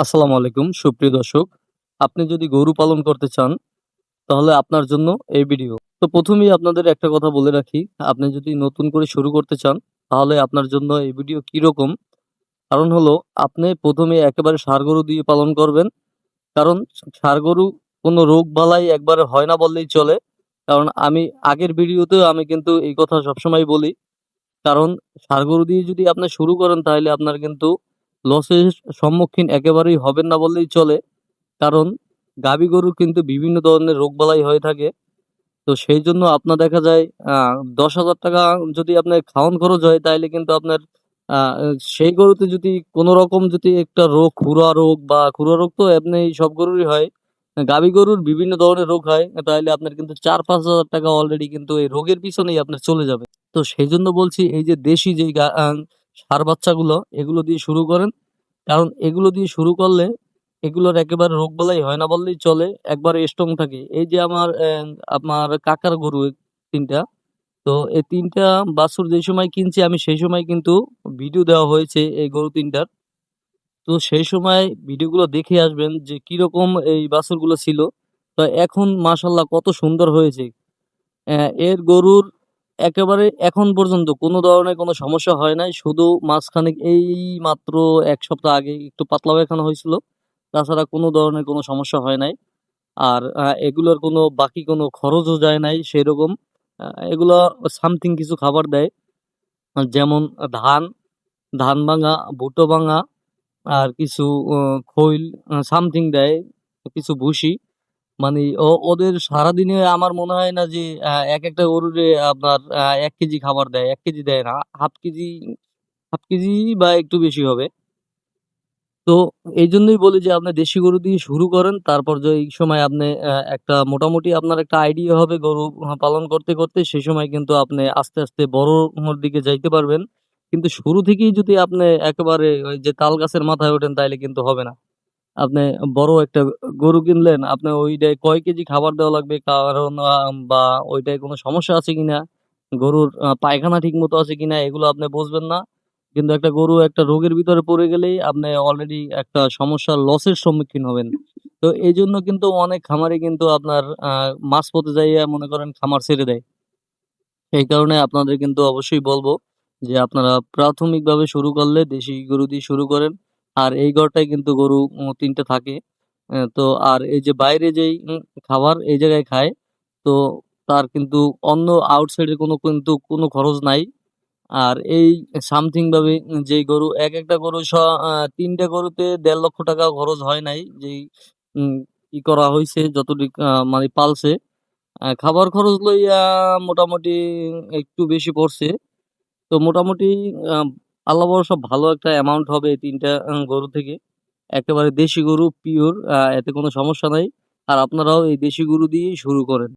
আসসালামু আলাইকুম সুপ্রিয় দর্শক। আপনি যদি গরু পালন করতে চান তাহলে আপনার জন্য এই ভিডিও। তো ১ম এই আপনাদের একটা কথা বলে রাখি, আপনি যদি নতুন করে শুরু করতে চান তাহলে আপনার জন্য এই ভিডিও কিরকম? কারণ হলো আপনি ১ম এ একেবারে ষাঁড় গরু দিয়ে পালন করবেন। কারণ ষাঁড় গরু কোনো রোগবালাই একবারে হয় না বললেই চলে। কারণ আমি আগের ভিডিওতেও আমি কিন্তু এই কথা সবসময় বলি। কারণ ষাঁড় গরু দিয়ে যদি আপনি শুরু করেন তাহলে আপনার কিন্তু লসের সম্মুখীন একেবারেই হবেন না বললেই চলে। কারণ গাভী গরুর কিন্তু বিভিন্ন ধরনের রোগবালাই হয়ে থাকে। তো সেইজন্য আপনার দেখা যায় আ ৳১০,০০০ যদি আপনার খাওয়ান খরচ হয় তাইলে কিন্তু আপনার আ সেই গরুতে যদি কোনরকম যদি একটা রোগ, খুরা রোগ বা খুরা রোগ তো এমনি সব গরুরই হয়। গাভী গরুর বিভিন্ন ধরনের রোগ হয়। তাইলে আপনার কিন্তু ৳৪,০০০-৫,০০০ অলরেডি কিন্তু এই রোগের পিছনেই আপনার চলে যাবে। তো সেইজন্য বলছি এই যে দেশি যেই ষাঁড় বাচ্চাগুলো এগুলো দিয়ে শুরু করেন। কারণ এগুলো দিয়ে শুরু করলে এগুলোর একেবারে রোগবালাই হয় না বললেই চলে। একবারে স্ট্রং থাকে। এই যে আমার কাকার গরু ৩ টা। তো এই ৩ টা বাছুর যেই সময় কিনছি আমি সেই সময় কিন্তু ভিডিও দেওয়া হয়েছে এই গরু ৩ টার। তো সেই সময় ভিডিওগুলো দেখে আসবেন যে কিরকম এই বাছুরগুলো ছিল। তো এখন মাশাআল্লাহ কত সুন্দর হয়েছে। এর গরুর একেবারে এখন পর্যন্ত কোনো ধরনের কোনো সমস্যা হয় নাই। শুধু মাঝখানে এইমাত্র ১ সপ্তাহ আগে একটু পাতলা পায়খানা হয়েছিল। তাছাড়া কোনো ধরনের কোনো সমস্যা হয় নাই। আর এগুলোর কোনো বাকি কোনো খরচও যায় নাই সেরকম। এগুলা সামথিং কিছু খাবার দেয়। যেমন ধান, ধান ভাঙা, ভুট্টা ভাঙা আর কিছু অ খৈল সামথিং দেয়, কিছু ভুসি। মানে ওদের সারাদিনে আমার মনে হয় না যে একেকটা গরুরে আপনার ১ কেজি খাবার দেয়। ১ কেজি দেয় না। হাফ কেজি বা একটু বেশি হবে। তো এইজন্যই বলি যে আপনি দেশি গরু দিয়ে শুরু করেন। তারপর যে এই সময় আপনি একটা মোটামুটি আপনার একটা আইডিয়া হবে গরু পালন করতে, করতে সেই সময় কিন্তু আপনি আস্তে, আস্তে বড়র দিকে যাইতে পারবেন। কিন্তু শুরু থেকেই যদি আপনি একেবারে ওই যে তাল গাছের মাথায় ওঠেন তাইলে কিন্তু হবে না। আপনি বড় একটা গরু কিনলেন, আপনি ওইটায় কয় কেজি খাবার দেওয়া লাগবে কারণ বা ওইটায় কোনো সমস্যা আছে কিনা, গরুর পায়খানা ঠিকমতো আছে কিনা এগুলো আপনি বুঝবেন না। কিন্তু একটা গরু একটা রোগের ভিতরে পড়ে গেলেই আপনি অলরেডি একটা সমস্যার লসের সম্মুখীন হবেন। তো এইজন্য কিন্তু অনেক খামারি কিন্তু আপনার মাঝপথে যাইয়া মনে করেন খামার ছেড়ে দেয়। এই কারণে আপনাদের কিন্তু অবশ্যই বলব যে আপনারা প্রাথমিকভাবে শুরু করলে দেশি গরু দিয়ে শুরু করেন। আর এই ঘরটায় কিন্তু গরু ৩ টা থাকে। তো আর এই যে বাইরে যেই খাবার এই জায়গায় খায়, তো তার কিন্তু অন্য আউটসাইড এর কোনো খরচ নাই। আর এই সামথিং ভাবে যেই গরু একেকটা গরু ৩ টা গরুতে ৳১.৫ লক্ষ খরচ হয় নাই। যেই উম ই করা হইছে যতটুক মানে পালছে। খাবার খরচ লইয়া মোটামুটি একটু বেশি পড়ছে। তো মোটামুটি আ আল্লাহ ভরষা ভালো একটা অ্যামাউন্ট হবে এই ৩ টা গরু থেকে। একেবারে দেশি গরু পিওর এতে কোনো সমস্যা নাই। আর আপনারাও এই দেশি গরু দিয়েই শুরু করেন।